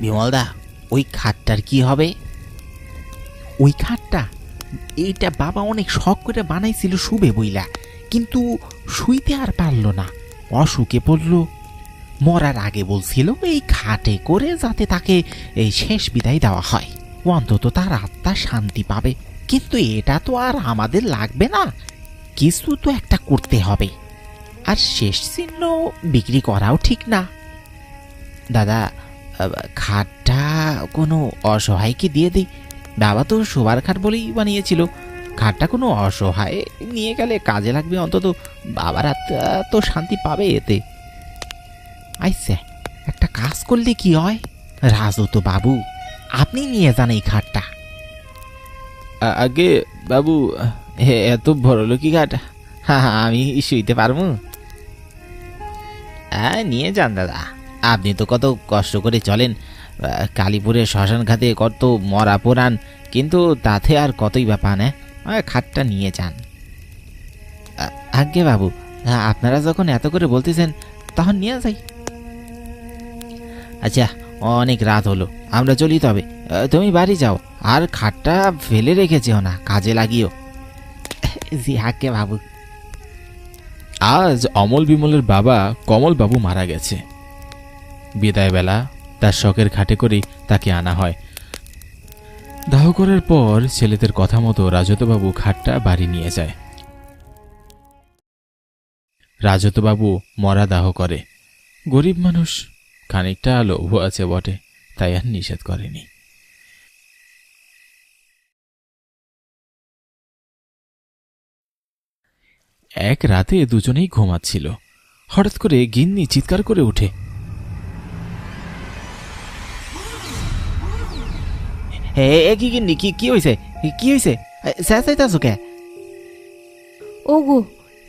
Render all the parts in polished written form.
বিমলদা, ওই খাটটার কি হবে? ওই খাটটা এইটা বাবা অনেক শখ করে বানাইছিল শুবে বইলা, কিন্তু শুইতে আর পারল না, অসুখে পড়ল। মরার আগে বলছিল এই খাটে করে যাতে তাকে এই শেষ বিদায় দেওয়া হয়, অন্তত তার আত্মা শান্তি পাবে। কিন্তু এটা তো আর আমাদের লাগবে না, কিছু তো একটা করতে হবে। আর শেষ চিহ্ন বিক্রি করাও ঠিক না। দাদা, খাটটা কোনো অসহায়কে দিয়ে দিই। বাবা তো শোবার খাট বলেই বানিয়েছিল, খাটটা কোনো অসহায় নিয়ে গেলে কাজে লাগবে, অন্তত বাবার আত্মা তো শান্তি পাবে এতে। আইসে, একটা কাজ করলে কি হয়? রাজু তো বাবু, আপনি নিয়ে যান এই খাটটা। আগে বাবু, এত বড় লোকি খাট আমি শুইতে পারবো? হ্যাঁ, নিয়ে যান দাদা, আপনি তো কত কষ্ট করে চলেন। কালীপুরের শ্মশান ঘাটে কত মরা পোড়ান, কিন্তু তাতে আর কতই বা পান। হ্যাঁ, খাটটা নিয়ে যান। আজ্ঞে বাবু, আপনারা যখন এত করে বলতেছেন তখন নিয়ে যাই। আচ্ছা, অনেক রাত হলো, আমরা চলি তবে। তুমি বাড়ি যাও, আর খাটটা ফেলে রেখেছেও না, কাজে লাগিও। জি আজ্ঞে বাবু। আজ অমল বিমলের বাবা কমল বাবু মারা গেছে। বিদায় বেলা তার শখের খাটে করেই তাকে আনা হয়। দাহ করার পর ছেলেদের কথা মতো রাজতবাবু খাটটা বাড়ি নিয়ে যায়। রাজতবাবু মরা দাহ করে। গরিব মানুষ, খানিকটা লোভ আছে বটে, তাই আর নিষেধ করেনি। এক রাতে দুজনেই ঘুমাচ্ছিল, হঠাৎ করে গিন্নি চিৎকার করে উঠে, কি গিন্নি, কি হয়েছে? কি হয়েছে? চেঁচাইতাছো কে? ওগো,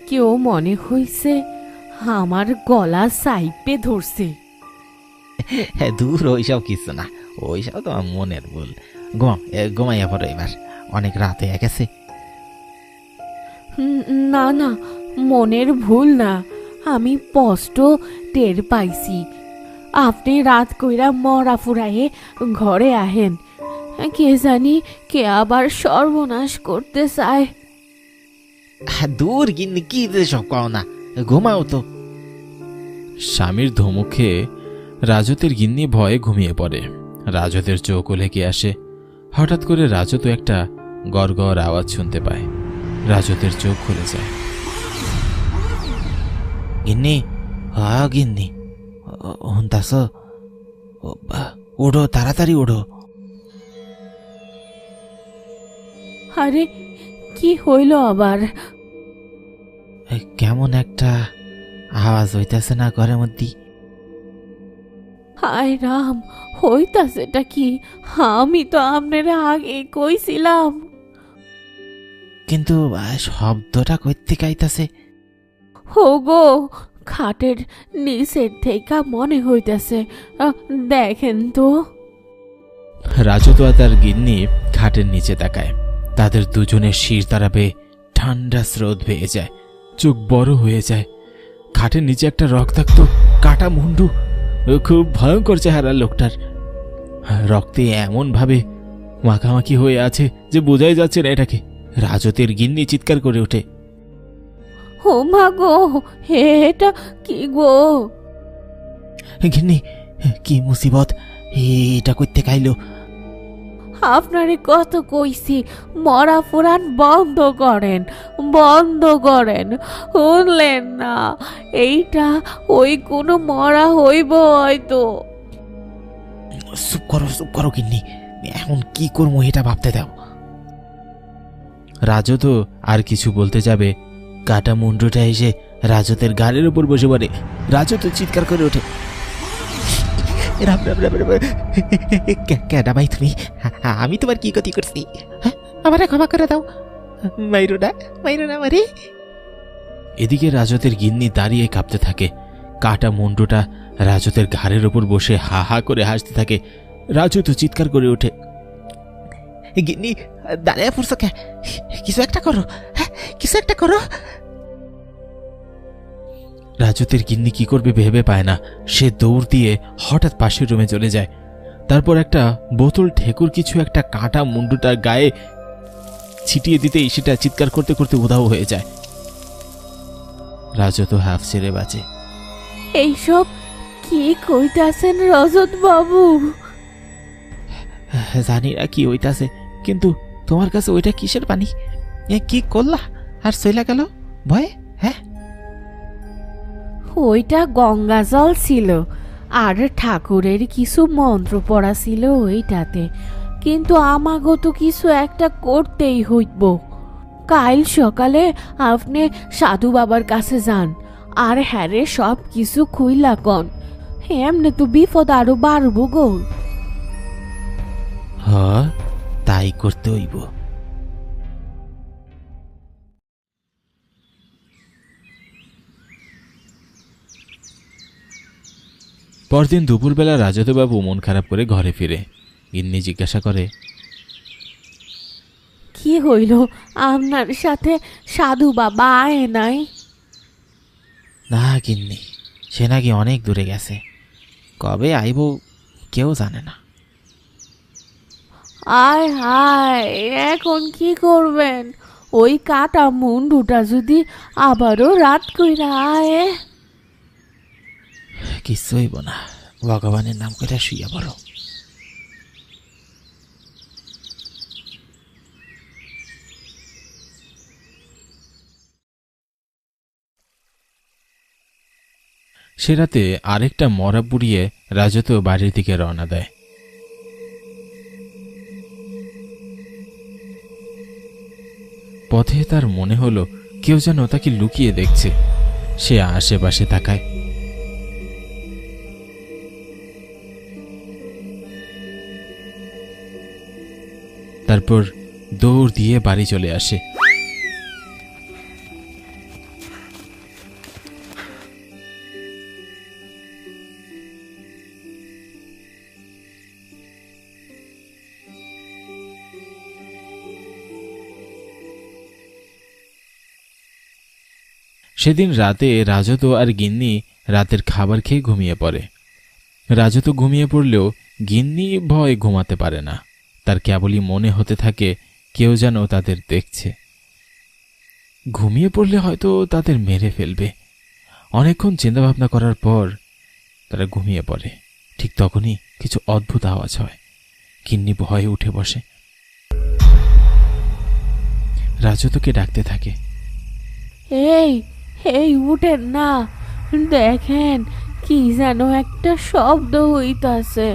কেউ মনে হইছে আমার গলা সাইপে ধরছে। দূর, ওইসব কিছু না, ওইসব তো আমার মনের ভুল। ঘুমাইয়া পড়ো এবার, অনেক রাত হয়ে গেছে। না না, মনের ভুল না, আমি স্পষ্ট টের পাইছি। আপনি রাত কইরা মরা ফুরাইয়ে ঘরে আহেন, কে জানি কে আবার সর্বনাশ করতে চায়। দূর গিন্নি, কি সব কও না, ঘুমাও তো। স্বামীর ধমকে রাজতের গিন্নি ভয়ে ঘুমিয়ে পড়ে। রাজতের চোখ লেগে আসে। হঠাৎ করে রাজত একটা গড়গড় আওয়াজ শুনতে পায়। রাজতের চোখ খুলে যায়। গিন্নি, হ্যাঁ গিন্নি, হুনতাস? ওঠো, তাড়াতাড়ি ওঠো। আরে, কি হইল আবার? কেমন একটা আওয়াজ হইতেছে না ঘরের মধ্যে? হায় রাম, হইতাছেটা কি? আমি তো আপনারা আগে কইছিলাম। কিন্তু শব্দটা কই থেকে আইতাছে? হোগো, খাটের নিচের থেকে মনে হইতাছে, দেখেন তো। রাজত আর তার গিন্নি খাটের নিচে তাকায়। তাদের দুজনের শির তারাবে ঠান্ডা স্রোত ভেয়ে যায়, চোখ বড় হয়ে যায়। খাটের নিচে একটা রক্তাক্ত কাটা মুন্ডু, খুব ভয়ঙ্কর চেহারা লোকটার। রক্তে এমন ভাবে মাখামাখি হয়ে আছে যে বোঝাই যাচ্ছে না এটাকে। রাজতের গিন্নি চিৎকার করে ওঠে, ও মা গো, এটা কি গো? গিন্নি, কি মুসিবত, এটা কইতে খাইলো? আপনারে কত কইছি মরা ফুরান বন্ধ করেন, বন্ধ করেন, শুনলেন না? এইটা ওই কোনো মরা হইব হয়তো। চুপ করো গিন্নি, এখন কি করবো এটা ভাবতে দাও। রাজত আর কিছু বলতে যাবে, কাটা মুন্ডুটা এসে রাজতের গাড়ির উপর বসে পড়ে। রাজত চিৎকার করে ওঠে, কেডা ভাই তুমি? আমি তোমার কি ক্ষতি করছি? আমারে ক্ষমা করে দাও, মাইরো না আমারে। এদিকে রাজতের গিন্নি দাঁড়িয়ে কাঁপতে থাকে। কাটা মুন্ডুটা রাজতের ঘাড়ের ওপর বসে হা হা করে হাসতে থাকে। রাজত চিৎকার করে ওঠে, গিন্নি, দাঁড়িয়ে পড়ছো কে? কিছু একটা করো, কিছু একটা করো। রাজতের গিন্নি কি করবে ভেবে পায় না। সে দৌড় দিয়ে হঠাৎ পাশের রুমে চলে যায়। তারপর একটা বোতল ঠেকুর কিছু একটা কাঁটা মুন্ডুটার গায়ে ছিটিয়ে দিতেই সেটা চিৎকার করতে করতে উধাও হয়ে যায়। রাজত হাফ ছেড়ে বাঁচে। এইসব কি কইতাছেন রজত বাবু? জানি না কি হইতাছে, কিন্তু তোমার কাছে ওইটা কিসের পানি? কি করলা আর চইলা গেল ভয়ে? হ্যাঁ, ওইটা গঙ্গা জল ছিল, আর ঠাকুরের কিছু মন্ত্র পড়া ছিল ওইটাতে। কিন্তু আমাগো তো কিছু একটা করতেই হইব। কাল সকালে আপনি সাধু বাবার কাছে যান, আর হ্যারে সব কিছু খুইলা কন। এমনি তো বিপদ আরো বাড়বো গো। তাই করতে হইব। পরদিন দুপুরবেলা রাজতবাবু মন খারাপ করে ঘরে ফিরে। গিন্নি জিজ্ঞাসা করে, কি হইল আপনার সাথে? সাধু বাবা আয় নাই? না গিন্নি, সে নাকি অনেক দূরে গেছে, কবে আইব কেউ জানে না। আয় হায়, এখন কি করবেন? ওই কাটা মুন্ডুটা যদি আবারও রাত কইরা আয়। কিচ্ছু হইব না, ভগবানের নাম করে শুইয়া পড়ো। সে রাতে আরেকটা মরা পুড়িয়ে রাজত বাড়ির দিকে রওনা দেয়। পথে তার মনে হলো কেউ যেন তাকে লুকিয়ে দেখছে। সে আশেপাশে তাকায়। তারপর দৌড় দিয়ে বাড়ি চলে আসে। সেদিন রাতে রাজত আর গিন্নি রাতের খাবার খেয়ে ঘুমিয়ে পড়ে। রাজত ঘুমিয়ে পড়লেও গিন্নি ভয়ে ঘুমাতে পারে না। তার কেবলই মনে হতে থাকে কেউ যেন তাদের দেখছে। ঘুমিয়ে পড়লে হয়তো তাদের মেরে ফেলবে। অনেকক্ষণ চিন্তাভাবনা করার পর তারা ঘুমিয়ে পড়ে। ঠিক তখনই কিছু অদ্ভুত আওয়াজ হয়। গিন্নি ভয়ে উঠে বসে, রাজতকে ডাকতে থাকে। এই এই উঠেন না, দেখেন কি যেন একটা শব্দ হইতাছে,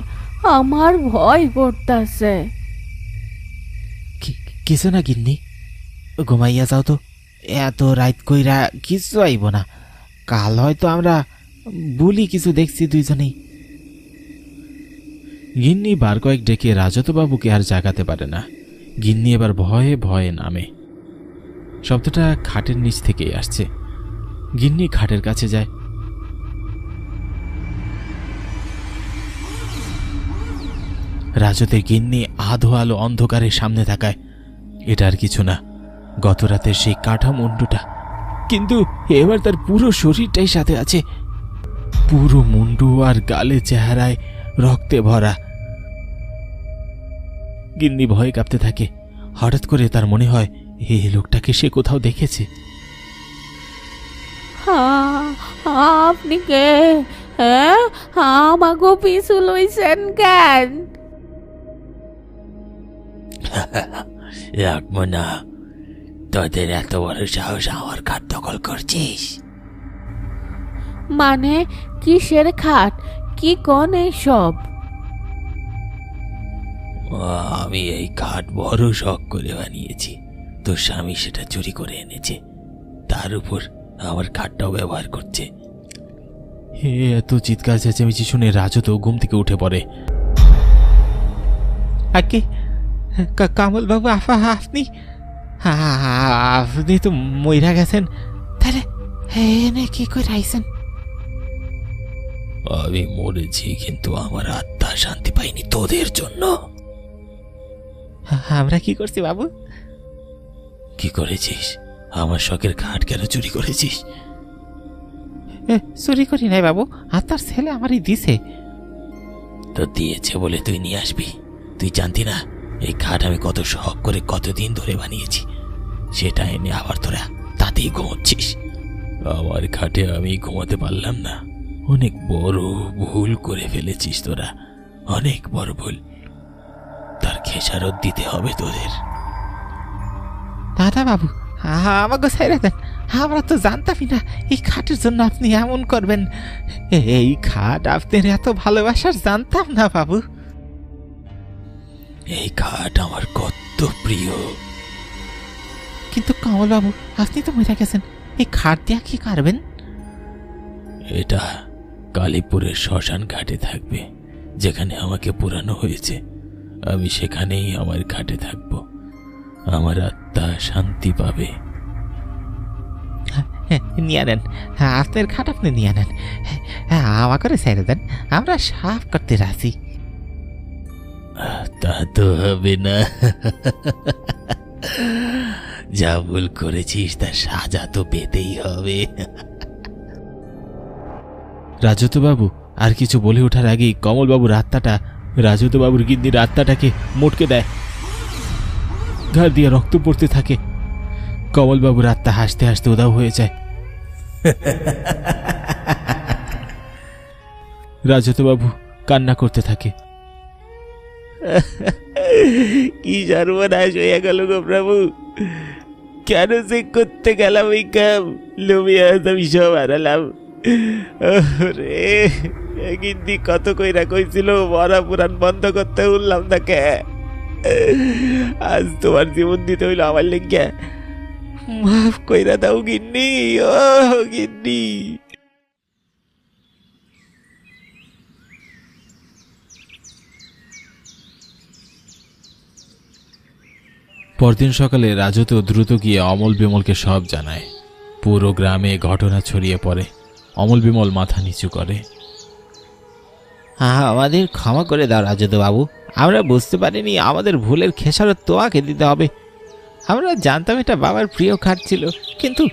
আমার ভয় করতাছে। কিছু না গিন্নি, ঘুমাইয়া যাও তো। এত রাত কইরা কিছু আইব না। কাল হয়তো আমরা বলি কিছু দেখছি দুইজনেই। গিন্নি বার কয়েক ডেকে রাজতবাবুকে আর জাগাতে পারে না। গিন্নি এবার ভয়ে ভয়ে নামে। শব্দটা খাটের নিচ থেকেই আসছে। গিন্নি খাটের কাছে যায়। রাজতের গিন্নি আধো আলো অন্ধকারের সামনে তাকায়। এটা আর কিছু না, গত রাতের সেই কাঠা মুন্ডুটা। কিন্তু এবার তার পুরো শরীরটাই সাথে আছে। পুরো মুন্ডু আর গালে চেহারায় রক্তে ভরা। গিন্নি ভয়ে কাঁপতে থাকে। হঠাৎ করে তার মনে হয় এই লোকটাকে সে কোথাও দেখেছে। আপনি কে? হ্যাঁ, আমাগো পিছু লইছেন কেন? রাখবো না, তোদের এত বড় সাহস আমার খাট দখল করছিস? মানে কিসের খাট? কি কোন সব? আমি এই খাট বড় শখ করে বানিয়েছি। তোর স্বামী সেটা চুরি করে এনেছে, তার উপর আমার খাটটাও ব্যবহার করছে। এত চিৎকার চেঁচামেচি শুনে রাজত ঘুম থেকে উঠে পড়ে। আগে কামল বাবু, আপনি আপনি তো মইরা গেছেন, তাহলে এনে কি করে আইছেন? আমি মরেছি, কিন্তু আমার আত্মা শান্তি পাইনি তোদের জন্য। আমরা কি করছি বাবু? কি করেছিস? আমার শখের খাট কেন চুরি করেছিস? চুরি করি নাই বাবু, আত্মার ছেলে আমারই দিছে। তো দিয়েছে বলে তুই নিয়ে আসবি? তুই জানতি না এই খাট আমি কত শখ করে কতদিন ধরে বানিয়েছি? সেটা এনে আবার তোরা তাতেই ঘুমোচ্ছিস। আমার খাটে আমি ঘুমাতে পারলাম না। অনেক বড় ভুল করে ফেলেছিস তোরা, অনেক বড় ভুল। তার খেসারত দিতে হবে তোদের। দাদা বাবু, আমাকে ছেড়ে দেন। আমরা তো জানতামই না এই খাটের জন্য আপনি এমন করবেন। এই খাট আপনার এত ভালোবাসার জানতাম না বাবু। এই খাট আমার কত প্রিয়। কিন্তু কমল বাবু, আপনি তো মরে গেছেন, এই খাট দিয়া কি করবেন? এটা কালীপুরের শ্মশান ঘাটে থাকবে, যেখানে আমাকে পোড়ানো হয়েছে। আমি সেখানেই আমার ঘাটে থাকব। আমার আত্মা শান্তি পাবে। নিয়ে নেন, আপনার খাট আপনি নিয়ে নেন। আমাকে ছেড়ে দেন, আমরা সাফ করতে রাজি। তা তো হবে না। যা ভুল করেছিস তার সাজা তো পেতেই হবে। রাজতবাবু আর কিছু বলে ওঠার আগেই কমলবাবুর আত্মাটা রাজতবাবুর গিন্নির আত্মাটাকে মোটকে দেয়। ঘাড় দিয়ে রক্ত পড়তে থাকে। কমলবাবুর আত্মা হাসতে হাসতে উধাও হয়ে যায়। রাজতবাবু কান্না করতে থাকে। কি সর্বনাশ হয়ে গেল গো প্রভু! কেন সে করতে গেলাম এই কাম? লোভে আমি সব হারালাম। রে গিন্দি কত কইরা কইছিল মরা পুরাণ বন্ধ করতে, উঠলাম তাকে। আজ তোমার জীবন দিতে হইল আমার লেগে। মাফ কইরা দাও গিন্নি, ও গিন্নি। পরদিন সকালে রাজু তো দ্রুত গিয়ে অমল বিমলকে সব জানায়। পুরো গ্রামে ঘটনা ছড়িয়ে পড়ে। অমল বিমল মাথা নিচু করে। আমাদের ক্ষমা করে দাও রাজু বাবু, আমরা বুঝতে পারিনি আমাদের ভুলের খেসারত তোমাকে দিতে হবে। আমরা জানতাম এটা বাবার প্রিয় খাট ছিল, কিন্তু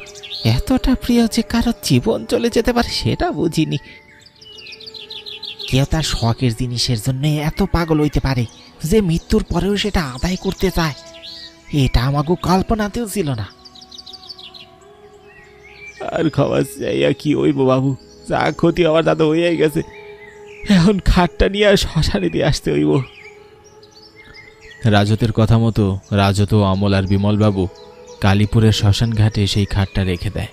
এতটা প্রিয় যে কারো জীবন চলে যেতে পারে সেটা বুঝিনি। কেউ তার শখের জিনিসের জন্য এত পাগল হইতে পারে যে মৃত্যুর পরেও সেটা আদায় করতে চায়, এটা আমাকে কল্পনাতেও ছিল না। আর ক্ষমা চাইয়া কি হইব বাবু? যা ক্ষতি আমার দাদা হইয়াই গেছে। এখন খাটটা নিয়ে আর শ্মশানে দিয়ে আসতে হইব। রাজতের কথা মতো রাজত, অমল আর বিমল বাবু কালীপুরের শ্মশান ঘাটে সেই খাটটা রেখে দেয়।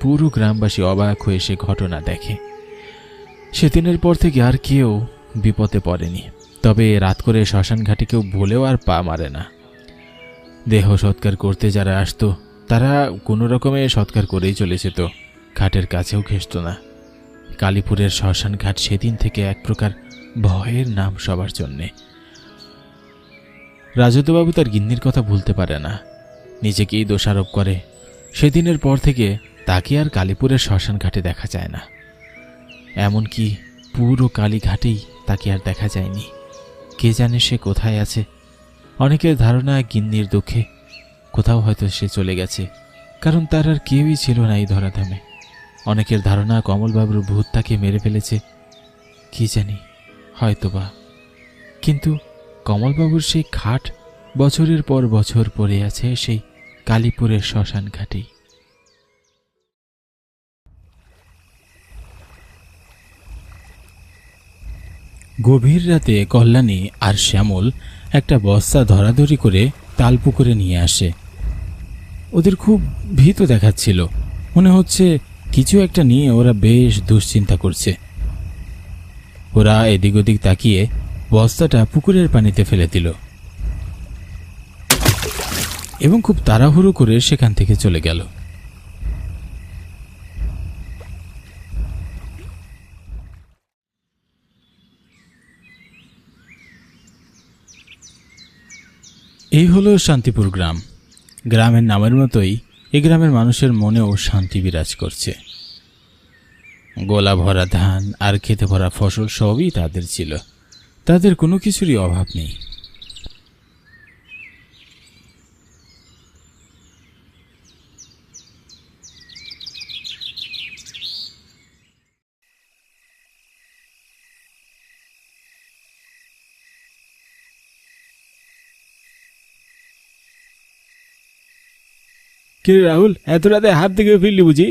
পুরো গ্রামবাসী অবাক হয়ে সে ঘটনা দেখে। সেদিনের পর থেকে আর কেউ বিপদে পড়েনি। তবে রাত করে শ্মশান ঘাটে কেউ বলেও আর পা মারে না। দেহ সৎকার করতে যারা আসতো তারা কোনো রকমে সৎকার করেই চলে যেত, ঘাটের কাছেও ঘেঁষত না। কালীপুরের শ্মশান ঘাট সেদিন থেকে এক প্রকার ভয়ের নাম সবার জন্যে। রাজতবাবু তার গিন্নির কথা ভুলতে পারে না, নিজেকেই দোষারোপ করে। সেদিনের পর থেকে তাকে আর কালীপুরের শ্মশান ঘাটে দেখা যায় না। এমনকি পুরো কালীঘাটেই তাকে আর দেখা যায়নি। কে জানে সে কোথায় আছে। অনেকের ধারণা গিন্নির দুঃখে কোথাও হয়তো সে চলে গেছে, কারণ তার আর কেউই ছিল না এই ধরাধামে। অনেকের ধারণা কমলবাবুর ভূত তাকে মেরে ফেলেছে, কি জানি, হয়তোবা। কিন্তু কমলবাবুর সেই খাট বছরের পর বছর পড়ে আছে সেই কালীপুরের শ্মশান ঘাটেই। গভীর রাতে কল্যাণী আর শ্যামল একটা বস্তা ধরাধরি করে তালপুকুরে নিয়ে আসে। ওদের খুব ভীত দেখাচ্ছিল, মনে হচ্ছে কিছু একটা নিয়ে ওরা বেশ দুশ্চিন্তা করছে। ওরা এদিক ওদিক তাকিয়ে বস্তাটা পুকুরের পানিতে ফেলে দিল এবং খুব তাড়াহুড়ো করে সেখান থেকে চলে গেল। এই হলো শান্তিপুর গ্রাম। গ্রামের নামের মতোই এই গ্রামের মানুষের মনেও শান্তি বিরাজ করছে। গোলা ভরা ধান আর খেতে ভরা ফসল সবই তাদের ছিল, তাদের কোনো কিছুরই অভাব নেই। কে রাহুল, এত রাতে হাত থেকে ফিরলি বুঝি?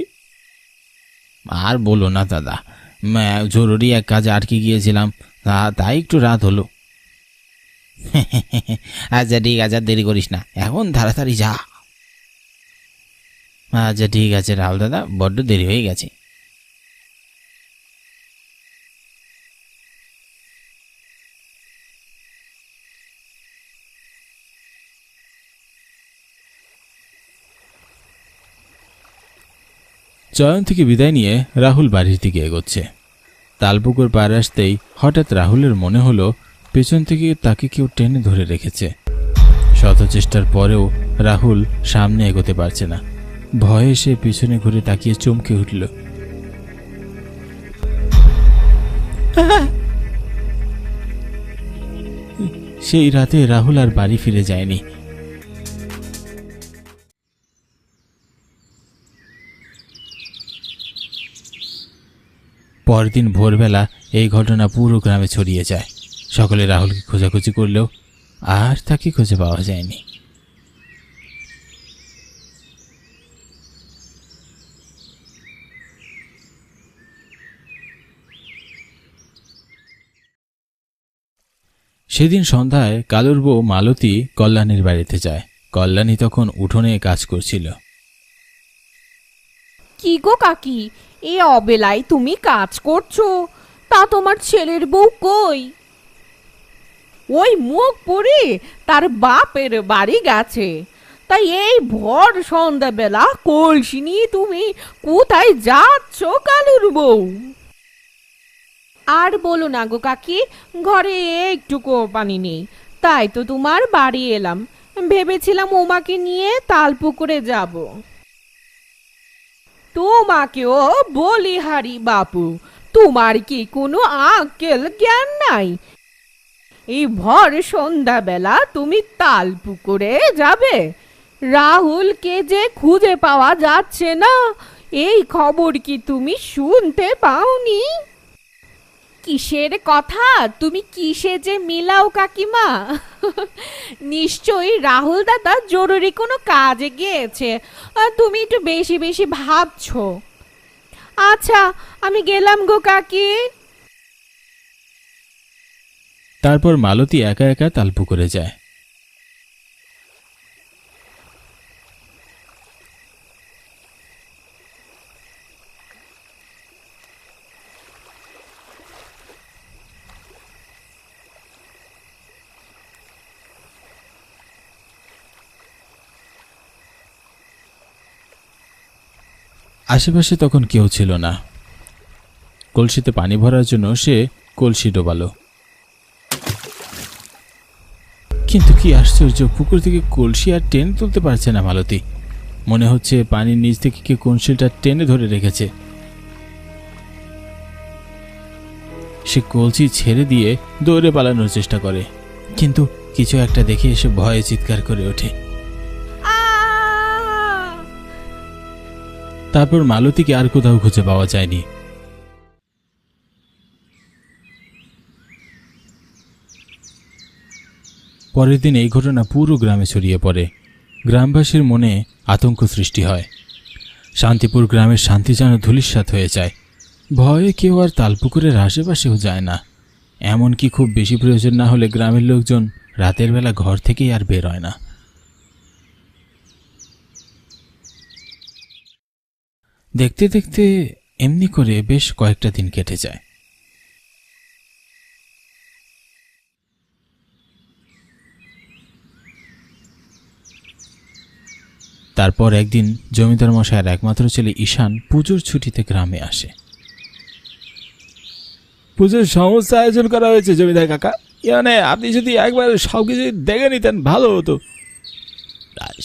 আর বলো না দাদা, জরুরি এক কাজে আটকে গিয়েছিলাম, তাই একটু রাত হলো। আচ্ছা ঠিক আছে, দেরি করিস না, এখন তাড়াতাড়ি যা। আচ্ছা ঠিক আছে রাহুল দাদা, বড্ড দেরি হয়ে গেছে। চয়ন থেকে বিদায় নিয়ে রাহুল বাড়ির দিকে এগোচ্ছে। তালপুকুর পার আসতেই হঠাৎ রাহুলের মনে হলো পেছন থেকে তাকে কেউ টেনে ধরে রেখেছে। শত চেষ্টার পরেও রাহুল সামনে এগোতে পারছে না। ভয়ে সে পিছনে ঘুরে তাকিয়ে চমকে উঠল। সেই রাতে রাহুল আর বাড়ি ফিরে যায়নি। পরদিন ভোরবেলা এই ঘটনা পুরো গ্রামে ছড়িয়ে যায়। সকলে রাহুলকে খোঁজাখুঁজি করলেও আর তাকে খুঁজে পাওয়া যায়নি। সেদিন সন্ধ্যায় কালুর বউ মালতী কল্যাণীর বাড়িতে যায়। কল্যাণী তখন উঠোনে কাজ করছিল। কি গো কাকি, এই অবেলায় তুমি কাজ করছো? তা তোমার ছেলের বউ কই? ওই মুখ পুরি তার বাপের বাড়ি গেছে। তাই এই ভর সন্ধ্যাবেলা কলসি নিয়ে তুমি কোথায় যাচ্ছ কালুর বউ? আর বলো না গো কাকি, ঘরে একটুকু পানি নেই, তাই তো তোমার বাড়ি এলাম। ভেবেছিলাম ওমাকে নিয়ে তালপুকুরে যাব। তোমাকেও বলিহারি বাপু, তোমার কি কোনো আক্কেল জ্ঞান নাই? এই ভর সন্ধ্যাবেলা তুমি তালপুকুরে যাবে? রাহুলকে যে খুঁজে পাওয়া যাচ্ছে না, এই খবর কি তুমি শুনতে পাওনি? কিসের কথা তুমি কিসে যে মিলাও কাকিমা? নিশ্চয়ই রাহুল দাদা জরুরি কোনো কাজে গিয়েছে, তুমি একটু বেশি বেশি ভাবছো। আচ্ছা আমি গেলাম গো কাকি। তারপর মালতী একা একা তালপুকুরে যায়। আশেপাশে তখন কেউ ছিল না। কলসিতে পানি ভরার জন্য সে কলসি ডোবালো, কিন্তু কি আশ্চর্য, পুকুর থেকে কলসি আর টেনে তুলতে পারছে না মালতী। মনে হচ্ছে পানির নিচ থেকে কেউ কলসিটা টেনে ধরে রেখেছে। সে কলসি ছেড়ে দিয়ে দৌড়ে পালানোর চেষ্টা করে, কিন্তু কিছু একটা দেখে এসে ভয়ে চিৎকার করে ওঠে। তারপর মালতীকে আর কোথাও খুঁজে পাওয়া যায়নি। পরের দিন এই ঘটনা পুরো গ্রামে ছড়িয়ে পড়ে। গ্রামবাসীর মনে আতঙ্ক সৃষ্টি হয়। শান্তিপুর গ্রামের শান্তি যেন ধূলিসাৎ হয়ে যায়। ভয়ে কেউ আর তালপুকুরের আশেপাশেও যায় না। এমনকি খুব বেশি প্রয়োজন না হলে গ্রামের লোকজন রাতের বেলা ঘর থেকেই আর বের হয় না। দেখতে দেখতে এমনি করে বেশ কয়েকটা দিন কেটে যায়। তারপর একদিন জমিদার মশাইয়ের একমাত্র ছেলে ঈশান পুজোর ছুটিতে গ্রামে আসে। পুজোর সমস্ত আয়োজন করা হয়েছে জমিদার কাকা, মানে আপনি যদি একবার সবকিছু দেখে নিতেন ভালো হতো।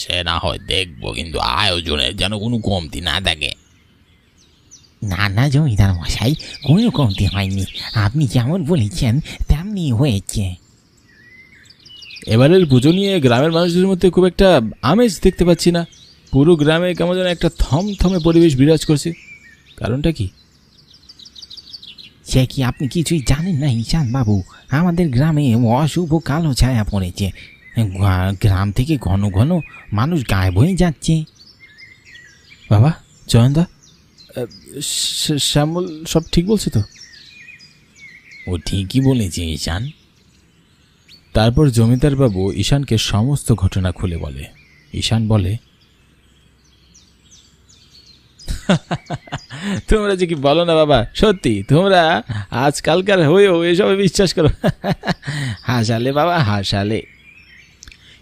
সে না হয় দেখবো, কিন্তু আয়োজনের যেন কোনো কমতি না থাকে। না না জমিদার মশাই, কোনো কমতি হয়নি, আপনি যেমন বলেছেন তেমনি হয়েছে। এবারের পুজো নিয়ে গ্রামের মানুষদের মধ্যে খুব একটা আমেজ দেখতে পাচ্ছি না। পুরো গ্রামে কেমন যেন একটা থমথমে পরিবেশ বিরাজ করছে। কারণটা কি? সে কি আপনি কিছুই জানেন না ঈশান বাবু? আমাদের গ্রামে অশুভ কালো ছায়া পড়েছে। গ্রাম থেকে ঘন ঘন মানুষ গায়েব হয়ে যাচ্ছে। বাবা, জয়ন্দা, শ্যামল সব ঠিক বলছে তো? ও ঠিকই বলেছে ঈশান। তারপর জমিদার বাবু ঈশানকে সমস্ত ঘটনা খুলে বলে। ঈশান বলে, তোমরা যে কি বলো না বাবা, সত্যি তোমরা আজকালকার হয়েও এসবে বিশ্বাস করো। হাসালে বাবা, হাসালে।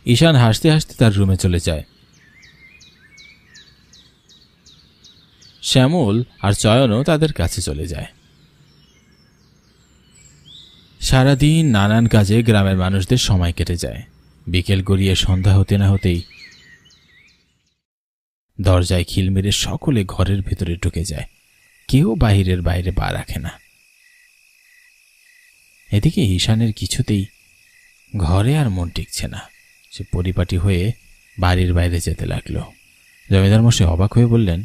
ঈশান হাসতে হাসতে তার রুমে চলে যায়। শ্যামল আর চয়নও তাদের কাছে চলে যায়। সারাদিন নানান কাজে গ্রামের মানুষদের সময় কেটে যায়। বিকেল গড়িয়ে সন্ধ্যা হতে না হতেই দরজায় খিল মেরে সকলে ঘরের ভেতরে ঢুকে যায়। কেউ বাইরে পা রাখে না। এদিকে ঈশানের কিছুতেই ঘরে আর মন টিকছে না। সে পরিপাটি হয়ে বাড়ির বাইরে যেতে লাগলো। জমিদার মশাই অবাক হয়ে বললেন,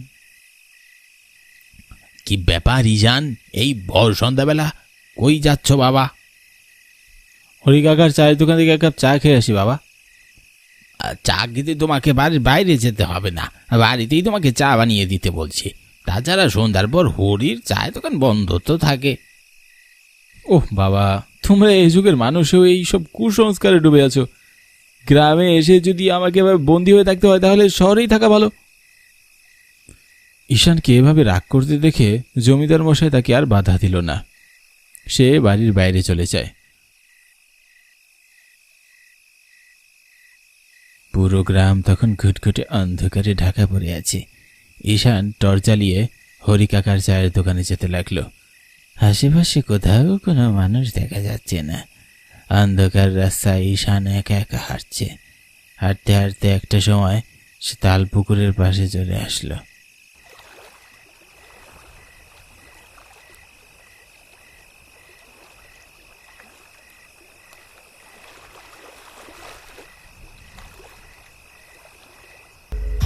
কি ব্যাপার ঈশান, এই ভর সন্ধ্যাবেলা কই যাচ্ছ বাবা? হরি কাকার চায়ের দোকান থেকে এক কাপ চা খেয়ে আসি বাবা। চা খেতে তোমাকে বাড়ির বাইরে যেতে হবে না, বাড়িতেই তোমাকে চা বানিয়ে দিতে বলছি। তাছাড়া সন্ধ্যার পর হরির চায়ের দোকান বন্ধ তো থাকে। ওহ বাবা, তোমরা এই যুগের মানুষও এই সব কুসংস্কারে ডুবে আছো। গ্রামে এসে যদি আমাকে এভাবে বন্দী হয়ে থাকতে হয় তাহলে শহরেই থাকা ভালো। ঈশানকে এভাবে রাগ করতে দেখে জমিদার মশাই তাকে আর বাধা দিল না। সে বাড়ির বাইরে চলে যায়। পুরো গ্রাম তখন ঘুটঘুটে অন্ধকারে ঢাকা পড়ে আছে। ঈশান টর্চ জ্বালিয়ে হরি কাকার চায়ের দোকানে যেতে লাগলো। আশেপাশে কোথাও কোনো মানুষ দেখা যাচ্ছে না। অন্ধকার রাস্তায় ঈশান একা একা হাঁটছে। হাঁটতে হাঁটতে একটা সময় সে তাল পুকুরের পাশে চলে আসলো।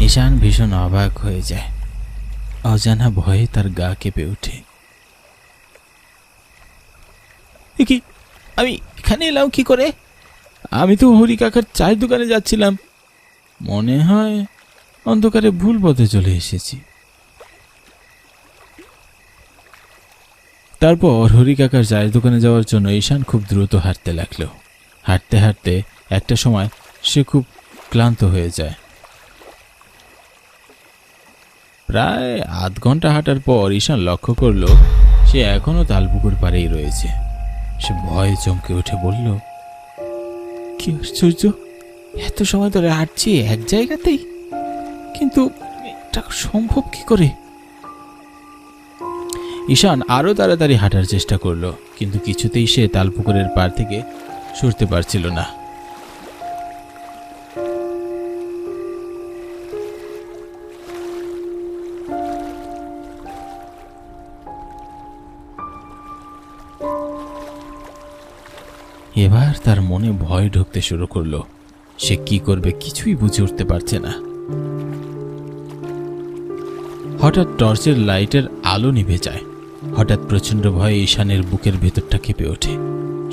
ঈশান ভীষণ অবাক হয়ে যায়। অজানা ভয়ে তার গা কেঁপে ওঠে। কি, আমি এখানে এলাম কি করে? আমি তো হরি কাকার চায়ের দোকানে যাচ্ছিলাম। মনে হয় অন্ধকারে ভুল পথে চলে এসেছি। তারপর হরি কাকার চায়ের দোকানে যাওয়ার জন্য ঈশান খুব দ্রুত হাঁটতে লাগলো। হাঁটতে হাঁটতে একটা সময় সে খুব ক্লান্ত হয়ে যায়। প্রায় আধ ঘন্টা হাঁটার পর ঈশান লক্ষ্য করল সে এখনো তালপুকুর পাড়েই রয়েছে। সে ভয়ে চমকে উঠে বলল, কি আশ্চর্য, এত সময় ধরে হাঁটছি এক জায়গাতেই, কিন্তু এটা সম্ভব কি করে? ঈশান আরো তাড়াতাড়ি হাঁটার চেষ্টা করলো, কিন্তু কিছুতেই সে তালপুকুরের পাড় থেকে সরতে পারছিল না। এবার তার মনে ভয় ঢুকতে শুরু করলো। সে কি করবে কিছুই বুঝে উঠতে পারছে না। হঠাৎ টর্চের লাইটের আলো নিভে যায়। হঠাৎ প্রচন্ড ভয়ে ঈশানের বুকের ভেতরটা কেঁপে ওঠে।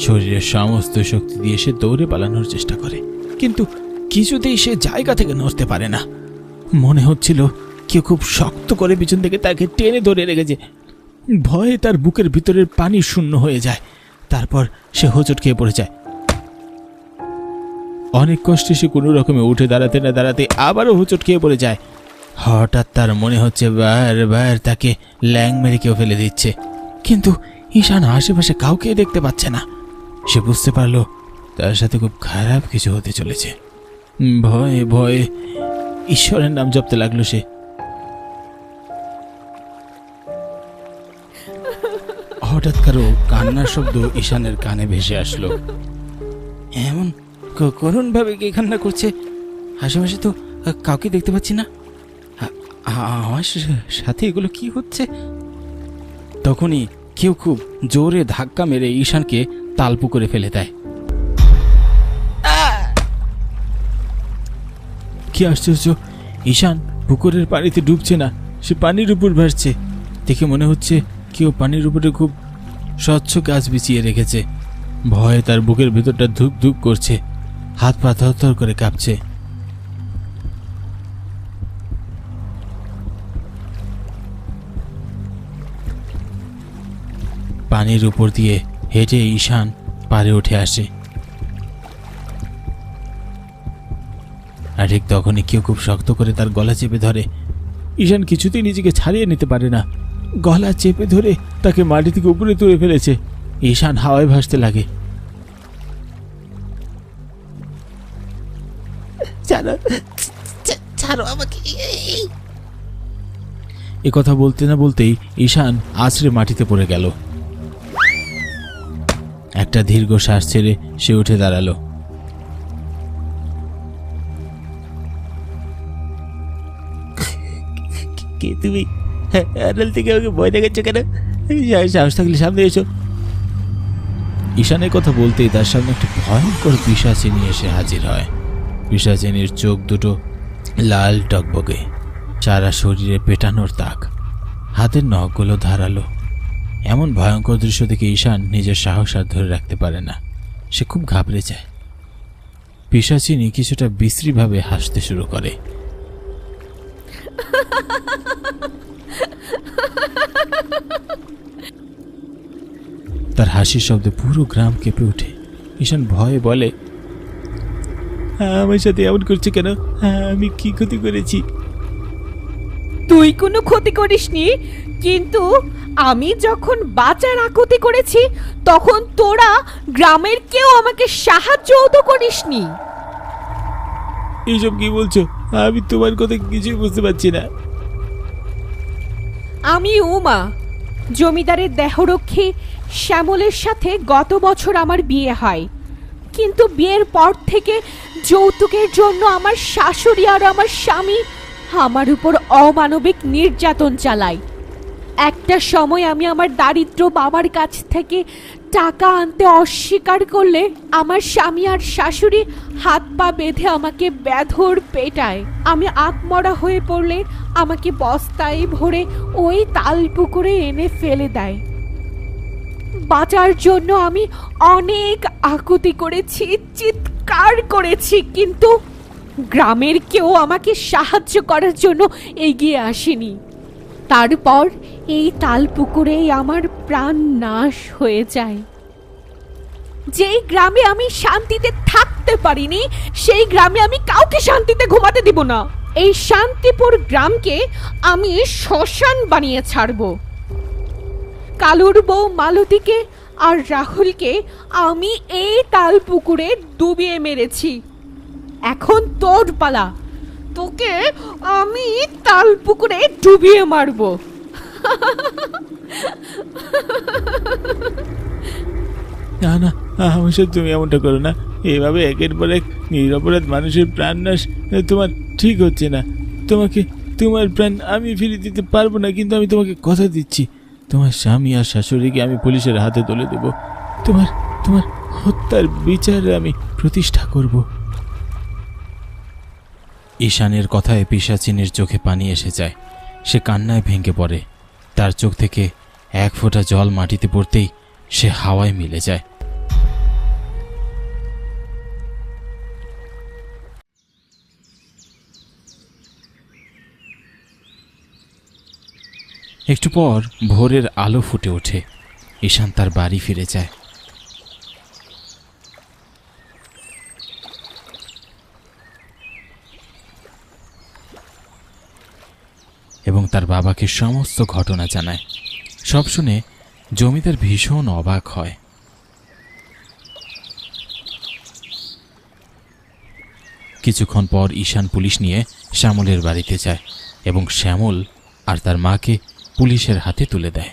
শরীরের সমস্ত শক্তি দিয়ে সে দৌড়ে পালানোর চেষ্টা করে, কিন্তু কিছুতেই সে জায়গা থেকে নড়তে পারে না। মনে হচ্ছিল কেউ খুব শক্ত করে পিছন থেকে তাকে টেনে ধরে রেখেছে। ভয়ে তার বুকের ভিতরের পানি শূন্য হয়ে যায়। তারপর সে হোঁচট খেয়ে পড়ে যায়। অনেক কষ্টে সে কোনো রকমে উঠে দাঁড়াতে না দাঁড়াতে আবারও হোঁচট খেয়ে পড়ে যায়। হঠাৎ তার মনে হচ্ছে বারবার তাকে ল্যাং মেরে কেউ ফেলে দিচ্ছে, কিন্তু ঈশান আশেপাশে কাউকে দেখতে পাচ্ছে না। সে বুঝতে পারলো তার সাথে খুব খারাপ কিছু হতে চলেছে। ভয়ে ভয়ে ঈশ্বরের নাম জপতে লাগলো সে। হঠাৎ কারো কান্নার শব্দ ঈশানের কানে ভেসে আসলো। এমন করুণ ভাবে কে কান্না করছে? আশেপাশে তো কাউকে দেখতে পাচ্ছি না। আমার সাথে এগুলো কি হচ্ছে? তখনই কেউ খুব জোরে ধাক্কা মেরে ঈশানকে তালপুকুরে ফেলে দেয়। কি আশ্চর্য, ঈশান পুকুরের পানিতে ডুবছে না, সে পানির উপর ভাসছে। দেখে মনে হচ্ছে কেউ পানির উপরে খুব স্বচ্ছ গাছ বিছিয়ে রেখেছে। ভয়ে তার বুকের ভেতরটা ধুক ধুক করছে, হাত পা থরথর করে কাঁপছে। পানির উপর দিয়ে হেঁটে ঈশান পাড়ে উঠে আসে। আর ঠিক তখনই কেউ খুব শক্ত করে তার গলা চেপে ধরে। ঈশান কিছুতেই নিজেকে ছাড়িয়ে নিতে পারে না, গলা চেপে ধরে তাকে মাটি থেকে উপরে তুলে ফেলেছে। ঈশান হাওয়ায় ভাসতে লাগে। এ কথা বলতে না বলতেই ঈশান আছড়ে মাটিতে পড়ে গেল। একটা দীর্ঘ শ্বাস ছেড়ে সে উঠে দাঁড়ালো। কে তুমি? আড়াল থেকে আমাকে ভয় দেখাচ্ছ কেন? সাহস থাকলে সামনে এসো। ঈশানের কথা বলতেই তার সামনে একটা ভয়ঙ্কর পিশাচিনী এসে হাজির হয়। পিশাচিনীর চোখ দুটো লাল টকবকে, সারা শরীরে পেটানোর দাগ, হাতের নখগুলো ধারালো। এমন ভয়ঙ্কর দৃশ্য দেখে ঈশান নিজের সাহস আর ধরে রাখতে পারে না। সে খুব ঘাবড়ে যায়। পিশাচিনী কিছুটা বিশ্রীভাবে হাসতে শুরু করে। তার হাসির শব্দে পুরো গ্রাম কেঁপে ওঠে। ঈশান ভয়ে বলে, আমার সাথে এমন করছে কেন? আমি কি ক্ষতি করেছি? তুই কোনো ক্ষতি করিসনি, কিন্তু আমি যখন বাঁচার আকুতি করেছি তখন তোরা গ্রামের কেউ আমাকে সাহায্যও তো করিসনি। এইসব কি বলছো? আমি তোমার কথা কিছুই বুঝতে পারছি না। আমি উমা, জমিদারের দেহরক্ষী শ্যামলের সাথে গত বছর আমার বিয়ে হয়, কিন্তু বিয়ের পর থেকে যৌতুকের জন্য আমার শাশুড়ি আর আমার স্বামী আমার উপর অমানবিক নির্যাতন চালায়। একটা সময় আমি আমার দারিদ্র বাবার কাছ থেকে টাকা আনতে অস্বীকার করলে আমার স্বামী আর শাশুড়ি হাত পা বেঁধে আমাকে বেধড় পেটায়। আমি আত্মরা হয়ে পড়লে আমাকে বস্তায় ভরে ওই তাল পুকুরে এনে ফেলে দেয়। বাঁচার জন্য আমি অনেক আকুতি করেছি, চিৎকার করেছি, কিন্তু গ্রামের কেউ আমাকে সাহায্য করার জন্য এগিয়ে আসেনি। তারপর এই তাল পুকুরেই আমার প্রাণ নাশ হয়ে যায়। যেই গ্রামে আমি শান্তিতে থাকতে পারিনি, সেই গ্রামে আমি কাউকে শান্তিতে ঘুমাতে দিব না। এই শান্তিপুর গ্রামকে আমি শ্মশান বানিয়ে ছাড়ব। কালুর বউ মালতীকে আর রাহুলকে আমি এই তাল পুকুরে ডুবিয়ে মেরেছি। এখন তোর পালা, তোকে আমি তাল পুকুরে ডুবিয়ে মারব। না না, আমার সাথে তুমি এমনটা করো না। এভাবে একের পর এক নিরপরাধ মানুষের প্রাণ নাশ তোমার ঠিক হচ্ছে না। তোমার প্রাণ আমি ফিরিয়ে দিতে পারবো না, কিন্তু আমি তোমাকে কথা দিচ্ছি, তোমার স্বামী আর শাশুড়িকে আমি পুলিশের হাতে তুলে দেব। তোমার হত্যার বিচার আমি প্রতিষ্ঠা করব। ঈশানের কথায় পিশাচিনীর চোখে পানি এসে যায়। সে কান্নায় ভেঙে পড়ে। তার চোখ থেকে এক ফোঁটা জল মাটিতে পড়তেই সে হাওয়ায় মিলে যায়। একটু পর ভোরের আলো ফুটে ওঠে। ঈশান তার বাড়ি ফিরে যায়। এবং তার বাবাকে সমস্ত ঘটনা জানায়। সব শুনে জমিদার ভীষণ অবাক হয়। কিছুক্ষণ পর ঈশান পুলিশ নিয়ে শ্যামলের বাড়িতে যায় এবং শ্যামল আর তার মাকে পুলিশের হাতে তুলে দেয়।